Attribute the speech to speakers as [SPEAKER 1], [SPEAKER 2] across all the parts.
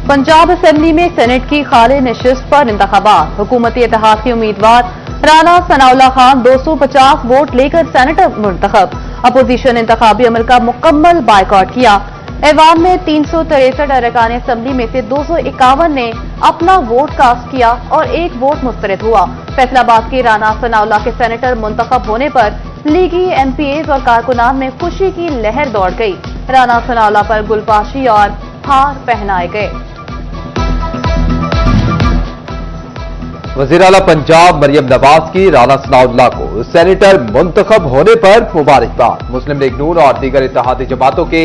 [SPEAKER 1] Punjab assembly में senate की खाली नशिस्त पर इंतखाबात। हुकूमती इत्तेहाद के उम्मीदवार राना सनाउल्लाह खान 250 वोट लेकर सेनेटर मुंतखब। अपोजिशन इंतखाबी अमल का मुकम्मल बायकॉट किया। ऐवान में 363 अरकान असेंबली में से 251 ने अपना वोट कास्ट किया और एक वोट मुस्तरद हुआ। फैसलाबाद के राना सनाउल्लाह के सेनेटर मुंतखब होने पर लीगी एमपीएज और कारकुनान में खुशी की लहर दौड़ गई। राना सनाउल्लाह पर गुलपाशी और हार पहनाए गए।
[SPEAKER 2] वज़ीर आला पंजाब मरियम नवाज की राना सनाउल्लाह को सेनेटर मुंतखब होने पर मुबारकबाद। मुस्लिम लीग नून और दीगर इत्तेहादी जमातों के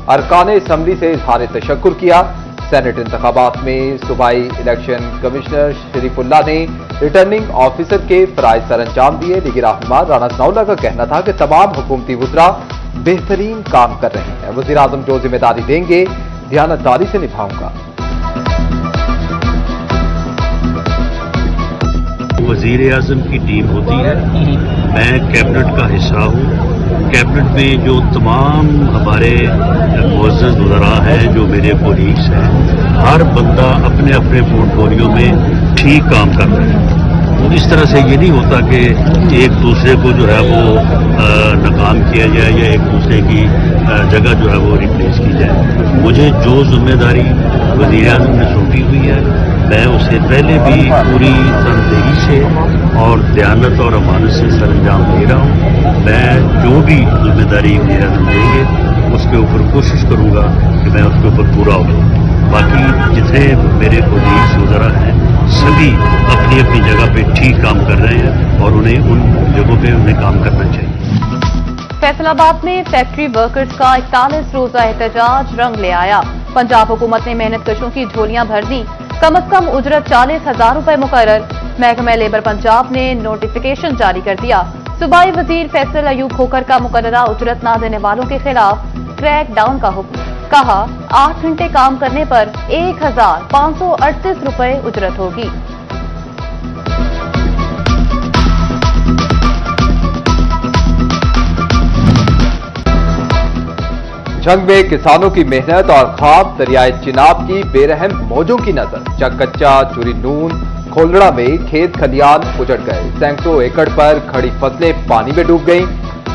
[SPEAKER 2] अरकान असम्बली से इजहार तशक्कुर किया। सेनेट इंतखाबात में सूबाई इलेक्शन कमिश्नर शरीफुल्लाह ने रिटर्निंग ऑफिसर के फराइज सर अंजाम दिए। लीगी रहनुमा राना सनाउल्लाह का कहना था कि तमाम हुकूमती वज़रा बेहतरीन काम कर रहे हैं। वज़ीर आज़म जो जिम्मेदारी देंगे दयानतदारी से निभाऊंगा।
[SPEAKER 3] वज़ीर आज़म की टीम होती है, मैं कैबिनेट का हिस्सा हूँ। कैबिनेट में जो तमाम हमारे मुअज़्ज़ज़ वज़रा हैं, जो मेरे कोलीग्स हैं, हर बंदा अपने अपने पोर्टफोलियो में ठीक काम कर रहे हैं। तो इस तरह से ये नहीं होता कि एक दूसरे को जो है वो नाकाम किया जाए या एक दूसरे की जगह जो है वो रिप्लेस की जाए। मुझे जो जिम्मेदारी वज़ीर आज़म ने सौंपी हुई है, मैं उसे पहले भी पूरी तनदेही से और दयानत और अमानत से सर अंजाम दे रहा हूँ। मैं जो भी जिम्मेदारी वज़ीर आज़म देंगे उसके ऊपर कोशिश करूँगा कि मैं उसके ऊपर पूरा हो। बाकी जितने मेरे कोलीग्स वज़रा हैं सभी अपनी अपनी जगह पे ठीक काम कर रहे हैं और उन्हें उन जगहों पे उन्हें काम करना चाहिए।
[SPEAKER 1] फैसलाबाद में फैक्ट्री वर्कर्स का 41 रोजा एहतजाज रंग ले आया। पंजाब हुकूमत ने मेहनत कशों की झोलियां भर दी। कम अज कम उजरत 40,000 रुपए मुकर्रर। महकमा लेबर पंजाब ने नोटिफिकेशन जारी कर दिया। सूबाई वजीर फैसल अयूब खोखर का मुकर्ररा उजरत ना देने वालों के खिलाफ क्रैक डाउन का हुक्म। कहा 8 घंटे काम करने पर 1,538 रुपए उजरत होगी।
[SPEAKER 2] जंग में किसानों की मेहनत और ख्वाब दरियाए चिनाब की बेरहम मौजों की नजर। चकच्चा चूरी नून खोलड़ा में खेत खलियान उजड़ गए। सैकड़ों एकड़ पर खड़ी फसलें पानी में डूब गईं।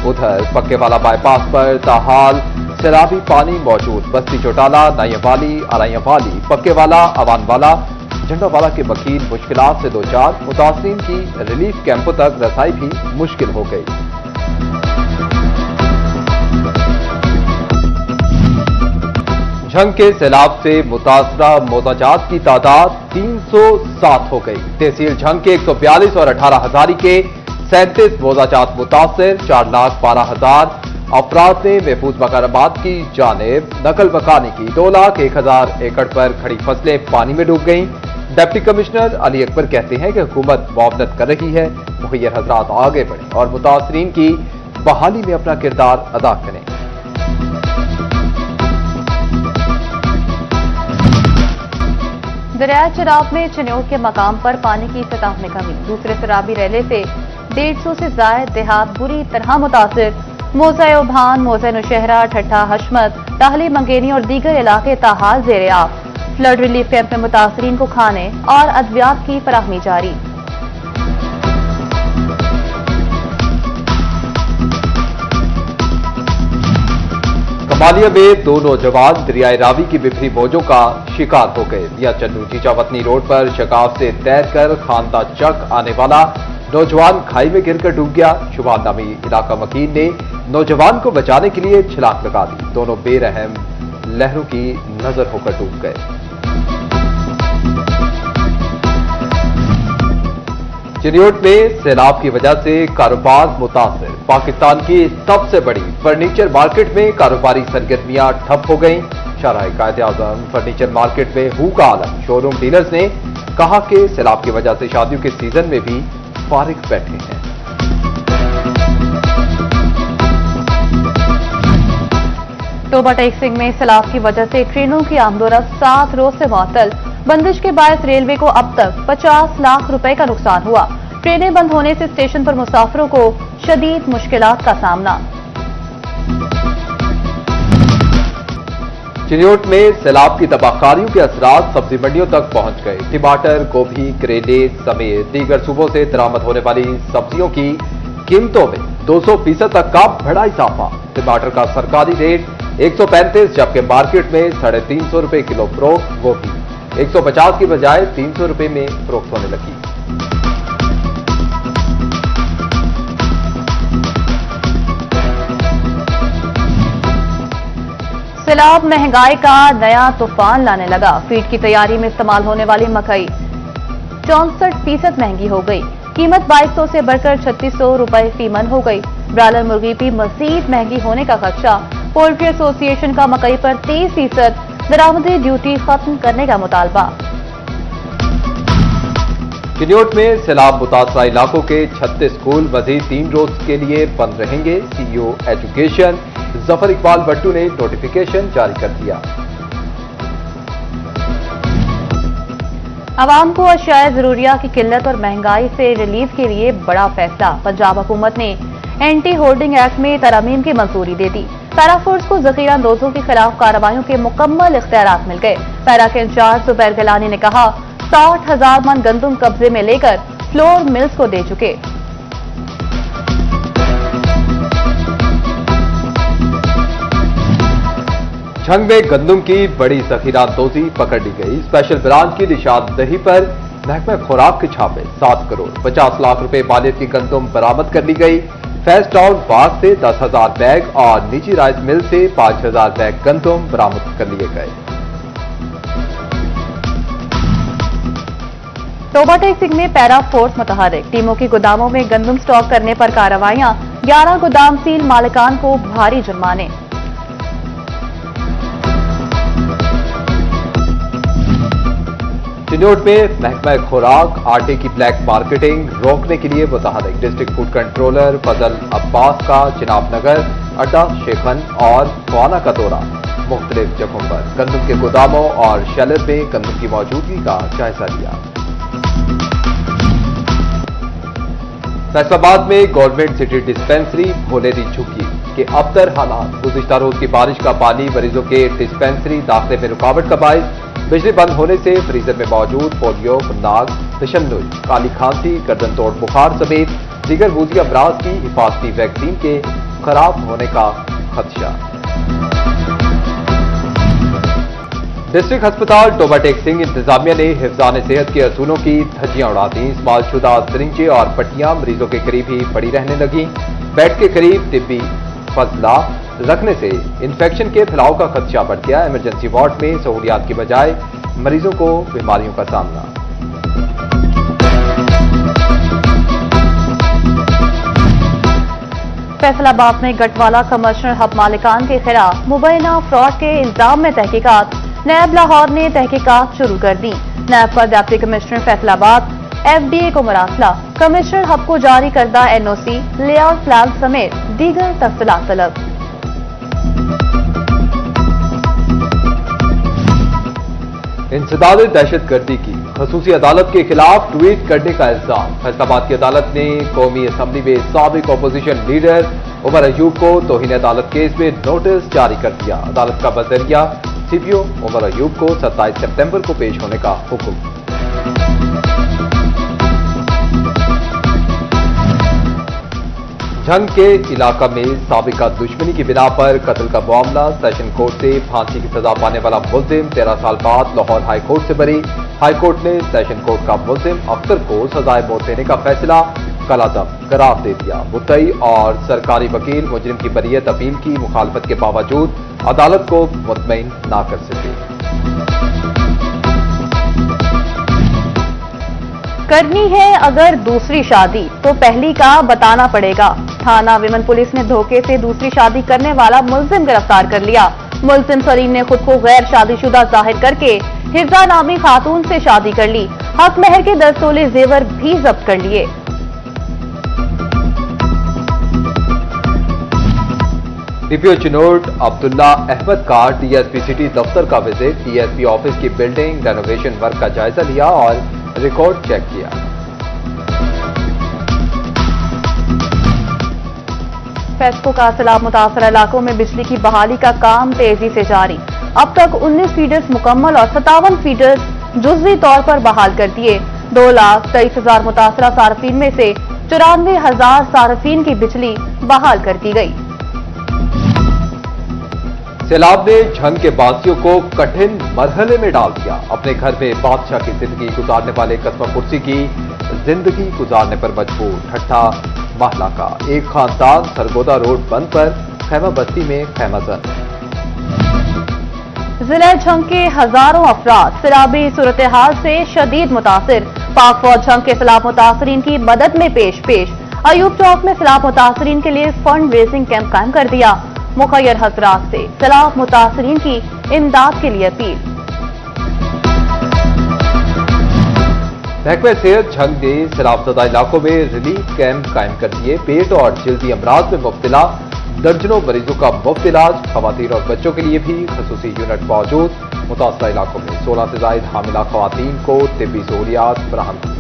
[SPEAKER 2] उधर पक्केवाला बाईपास पर ताहाल सैलाबी पानी मौजूद। बस्ती चौटाला, नायवाली, अरायावाली, पक्केवाला, अवानवाला, झंडावाला के वकील मुश्किलात से दो चार। मुतासरीन की रिलीफ कैंपों तक रसाई भी मुश्किल हो गई। जंग के सैलाब से मुतासरा मोजाजात की तादाद 307 हो गई। तहसील जंग के 142 और 18 हजारी के 37 मोजाजात मुतासर। 4,12,000 अफराद ने महफूज मकानात की जानिब नकल मकानी की। 2,01,000 एकड़ पर खड़ी फसलें पानी में डूब गईं। डिप्टी कमिश्नर अली अकबर कहते हैं कि हुकूमत मुआवनत कर रही है। मुखियर हजरात आगे बढ़ें और मुतासरीन की बहाली में अपना किरदार अदा करें।
[SPEAKER 1] दरिया चिनाब में चिन्योट के मकाम पर पानी की सतह में कमी। दूसरे सराबी रेले से 150 से जायद देहात बुरी तरह मुतासिर। मोज़े उभान, मोज़े नौशहरा, ठट्ठा, हशमत, टाहली मंगेनी और दीगर इलाके ताहाल ज़ेरे आब। फ्लड रिलीफ कैंप में मुतासरीन को खाने और अद्वियात की फराहमी जारी।
[SPEAKER 2] कमालिया में 2 नौजवान दरियाए रावी की बिफरी मौजों का शिकार हो गए। मियां चन्नू जीजावतनी रोड पर शकाफ से तैरकर खानदा चक आने वाला नौजवान खाई में गिरकर डूब गया। शुभान नामी इलाका वकील ने नौजवान को बचाने के लिए छलांग लगा दी। दोनों बेरहम लहरों की नजर होकर डूब गए। चिन्योट में सैलाब की वजह से कारोबार मुतासिर। पाकिस्तान की सबसे बड़ी फर्नीचर मार्केट में कारोबारी सरगर्मियां ठप हो गईं। शाहराह कायद-ए-आज़म फर्नीचर मार्केट में हू का आलम। शोरूम डीलर्स ने कहा कि सैलाब की वजह से शादियों के सीजन में भी फारिग बैठे हैं।
[SPEAKER 1] टोबा टेक्सिंग में सैलाब की वजह से ट्रेनों की आमदोरफ्त 7 रोज से मुअत्तल। बंदिश के बायस रेलवे को अब तक 50 लाख रुपए का नुकसान हुआ। ट्रेनें बंद होने से स्टेशन पर मुसाफिरों को शदीद मुश्किलात का सामना।
[SPEAKER 2] चिन्योट में सैलाब की तबाहकारियों के असरात सब्जी मंडियों तक पहुंच गए। टमाटर, गोभी, करेले समेत दीगर सूबों से दरामद होने वाली सब्जियों की कीमतों में 200% तक का बड़ा इजाफा। टमाटर का सरकारी रेट 135 जबकि मार्केट में 350 रुपए किलो फरोख्त, गोभी 150 की बजाय 300 रुपए में फरोख्त होने लगी।
[SPEAKER 1] सैलाब महंगाई का नया तूफान लाने लगा। फीड की तैयारी में इस्तेमाल होने वाली मकई 64% महंगी हो गई। कीमत 2200 से बढ़कर 3600 रुपए फी मन हो गई। ब्रायलर मुर्गी भी मजीद महंगी होने का खदशा। पोल्ट्री एसोसिएशन का मकई पर 30% दरामदी ड्यूटी खत्म करने का मुतालबा।
[SPEAKER 2] चिन्योट में सैलाब मुतासरा इलाकों के 36 स्कूल मजीद 3 रोज के लिए बंद रहेंगे। सीईओ एजुकेशन जफर इकबाल भट्टू ने नोटिफिकेशन जारी कर दिया।
[SPEAKER 1] आवाम को अशियाए जरूरिया की किल्लत और महंगाई से रिलीफ के लिए बड़ा फैसला। पंजाब हुकूमत ने एंटी होर्डिंग एक्ट में तरमीम की मंजूरी दे दी। पैरा फोर्स को जखीरा अंदोजों के खिलाफ कार्रवाइयों के मुकम्मल इख्तियारात मिल गए। पैरा के इंचार्ज जुबैर गिलानी ने कहा 60,000 मन गंदम कब्जे में लेकर फ्लोर मिल्स को दे चुके।
[SPEAKER 2] झंग में गंदम की बड़ी जखीरा दोजी पकड़ ली गई। स्पेशल ब्रांच की निशानदही पर महकमा खुराक के छापे 7 करोड़ 50 लाख रुपए मालियत की गंदम बरामद कर ली गई। फैज टाउन बाग से 10,000 बैग और निजी राइस मिल से 5,000 बैग गंदम बरामद कर लिए गए।
[SPEAKER 1] टोबा टेक्सिंग में पैरा फोर्स मुतहर्रिक। टीमों की गोदामों में गंदम स्टॉक करने पर कार्रवाइयां। 11 गोदाम सील, मालिकान को भारी जुर्माने।
[SPEAKER 2] चिन्योट में महकमा खुराक आटे की ब्लैक मार्केटिंग रोकने के लिए मुतहर्रिक। डिस्ट्रिक्ट फूड कंट्रोलर फजल अब्बास का चिनाब नगर, अड्डा, शेखन और खुआना का दौरा। मुख्तलिफ जगहों पर गंदम के गोदामों और शेलर में गंदम की मौजूदगी का जायजा लिया। फैसलाबाद में गवर्नमेंट सिटी डिस्पेंसरी भोले दी झुकी के अबतर हालात। गुज़िश्ता रोज की बारिश का पानी मरीजों के डिस्पेंसरी दाखिले में रुकावट का बायस। बिजली बंद होने से फ्रीजर में मौजूद पोलियो, नाग, तशन्नुई, काली खांसी, गर्दन तोड़ बुखार समेत दीगर वूजी अमराज की हिफाजती वैक्सीन के खराब होने का खदशा। डिस्ट्रिक्ट अस्पताल टोबा टेक्सिंग इंतजामिया ने हिफ्जान सेहत के असूलों की धज्जियां उड़ा दी। इस्तेमालशुदा सिरिंजें और पट्टियां मरीजों के करीब ही पड़ी रहने लगी। बेड के करीब तिब्बी फजला रखने से इन्फेक्शन के फैलाव का खदशा बढ़ गया। इमरजेंसी वार्ड में सहूलियात की बजाय मरीजों को बीमारियों का सामना।
[SPEAKER 1] फैसलाबाद में गटवाला कमर्शियल हब मालिकान के खिलाफ मुबैना फ्रॉड के इल्जाम में तहकीकात। नैब लाहौर ने तहकीकात शुरू कर दी। नैब का डिप्टी कमिश्नर फैसलाबाद एफडीए को मुरासला। कमिश्नर हब को जारी करदा एनओसी, लेआउट प्लान समेत दीगर तफसीलात तलब।
[SPEAKER 2] इंसदाद दहशतगर्दी की खसूसी अदालत के खिलाफ ट्वीट करने का इल्जाम। फैसलाबाद की अदालत ने कौमी असम्बली में साबिक अपोजिशन लीडर उमर अयूब को तौहीन अदालत केस में नोटिस जारी कर दिया। अदालत का बजरिया सीपीओ उमर अयूब को 27 सितंबर को पेश होने का हुक्म। झंग के इलाका में साबिका दुश्मनी की बिना पर कत्ल का मामला। सेशन कोर्ट से फांसी की सजा पाने वाला मुल्जिम 13 साल बाद लाहौर हाई कोर्ट से बरी। हाई कोर्ट ने सेशन कोर्ट का मुल्जिम अख्तर को सजाए मौत देने का फैसला कलादम करार दे दिया। मुद्दई और सरकारी वकील मुजरिम की बरीयत अपील की मुखालफत के बावजूद अदालत को मुतमईन ना कर सके।
[SPEAKER 1] करनी है अगर दूसरी शादी तो पहली का बताना पड़ेगा। थाना विमन पुलिस ने धोखे से दूसरी शादी करने वाला मुल्जिम गिरफ्तार कर लिया। मुल्जिम सलीम ने खुद को गैर शादीशुदा जाहिर करके हिफ्जा नामी खातून से शादी कर ली। हक महर के 10 तोले जेवर भी जब्त कर लिए।
[SPEAKER 2] डीपीओ चिनोट अब्दुल्ला अहमद का डीएसपी सिटी दफ्तर का विजिट। डीएसपी ऑफिस की बिल्डिंग रेनोवेशन वर्क का जायजा लिया और रिकॉर्ड चेक किया।
[SPEAKER 1] फेस्को का सैलाब मुतासर इलाकों में बिजली की बहाली का काम तेजी से जारी। अब तक 19 फीडर्स मुकम्मल और 57 फीडर्स जुज़वी तौर पर बहाल कर दिए। 2,23,000 मुतासरा सार्फिन में से 94,000 सार्फिन की बिजली बहाल कर दी गई।
[SPEAKER 2] सैलाब ने झंग के बासियों को कठिन मरहले में डाल दिया। अपने घर में बादशाह की जिंदगी गुजारने वाले कस्बा कुर्सी की जिंदगी गुजारने पर मजबूर। ठट्ठा महला का एक खानदान सरगोदा रोड बंद पर खैमा बस्ती में खैमाजन।
[SPEAKER 1] जिला झंग के हजारों अफराद सैलाबी सूरत हाल से शदीद मुतासिर। पाक फौज झंग के सैलाब मुतासरीन की मदद में पेश। अयूब चौक में सैलाब मुतासरीन के लिए फंड रेजिंग कैंप कायम कर दिया। मुखय्यर हजरात से सैलाब मुतासरीन की इमदाद के लिए अपील।
[SPEAKER 2] महकमा सेहत झंग ने सैलाबज़दा इलाकों में रिलीफ कैंप कायम कर दिए। पेट और जल्दी अमराज में मुब्तला दर्जनों मरीजों का मुफ्त इलाज। खवातीन और बच्चों के लिए भी खसूसी यूनिट मौजूद। मुतासरा इलाकों में 16 से ज्यादा हामिला खवातीन को तिब्बी सहूलियात फराहम की।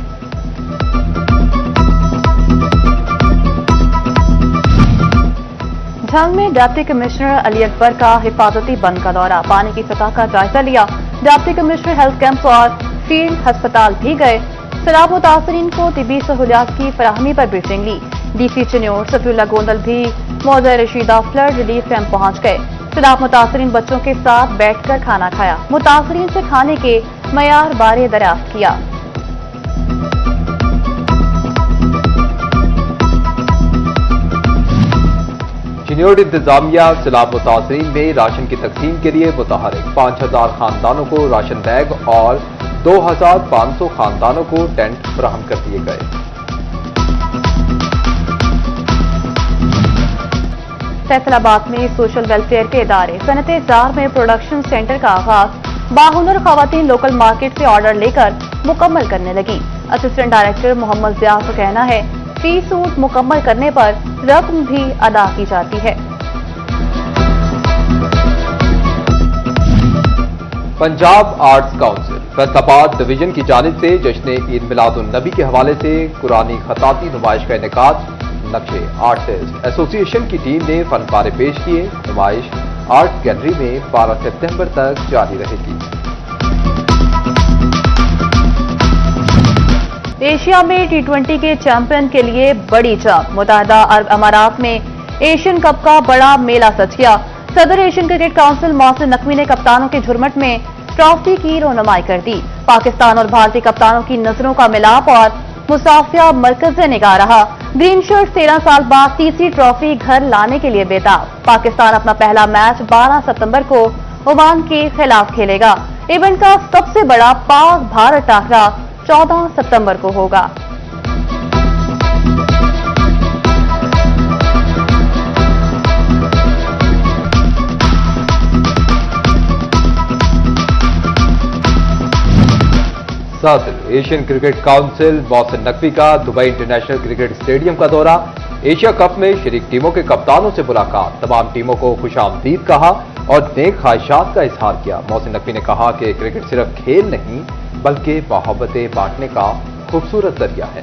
[SPEAKER 1] झंग में डिप्टी कमिश्नर अली अकबर का हिफाजती बंद का दौरा। पानी की सतह का जायजा लिया। डिप्टी कमिश्नर हेल्थ कैंप और फील्ड अस्पताल भी गए। सैलाब मुतासरीन को तिब्बी सहूलियात की फराहमी पर ब्रीफिंग ली। डीसी चिन्योर सफीउल्लाह गोंदल भी मौजा रशीदा फ्लड रिलीफ कैंप पहुंच गए। सैलाब मुतासरीन बच्चों के साथ बैठकर खाना खाया। मुतासरीन से खाने के मयार बारे दरियाफ्त किया।
[SPEAKER 2] चिन्योर इंतजामिया सैलाब मुतासरीन में राशन की तकसीम के लिए मुतहरिक। 5,000 खानदानों को राशन बैग और 2,500 खानदानों को टेंट फराहम कर दिए गए।
[SPEAKER 1] फैसलाबाद में सोशल वेलफेयर के इदारे सनत-ए-जार में प्रोडक्शन सेंटर का आगाज। बाहुनर खवातीन लोकल मार्केट से ऑर्डर लेकर मुकम्मल करने लगी। असिस्टेंट डायरेक्टर मोहम्मद जिया का कहना है फी सूट मुकम्मल करने पर रकम भी अदा की जाती है।
[SPEAKER 2] Punjab arts council Faisalabad division की जानिब से जश्न ईद मिलादुन नबी के हवाले से कुरानी खताती नुमाइश का इनेकाद। नक्शे आर्टिस्ट एसोसिएशन की टीम ने फनपारे पेश किए। नुमाइश आर्ट गैलरी में 12 सितंबर तक जारी रहेगी।
[SPEAKER 1] एशिया में T20 के चैंपियन के लिए बड़ी जंग। मुत्तहिदा अरब अमारात में एशियन कप का बड़ा मेला सज गया। सदर Asian cricket council Mohsin Naqvi ने कप्तानों के झुरमट में ट्रॉफी की रोनुमाई कर दी। पाकिस्तान और भारतीय कप्तानों की नजरों का मिलाप और मुसाफिया मरकज निगाह रहा। ग्रीन शर्ट 13 साल बाद तीसरी ट्रॉफी घर लाने के लिए बेताब। पाकिस्तान अपना पहला मैच 12 सितंबर को ओमान के खिलाफ खेलेगा। इवेंट का सबसे बड़ा पाक भारत टाकरा 14 सितंबर को होगा।
[SPEAKER 2] सदर Asian cricket council Mohsin Naqvi का दुबई इंटरनेशनल क्रिकेट स्टेडियम का दौरा। एशिया कप में शरीक टीमों के कप्तानों से मुलाकात। तमाम टीमों को खुशामदीद कहा और नेक ख्वाहिशात का इजहार किया। मोहसिन नकवी ने कहा कि क्रिकेट सिर्फ खेल नहीं बल्कि मोहब्बतें बांटने का खूबसूरत जरिया है।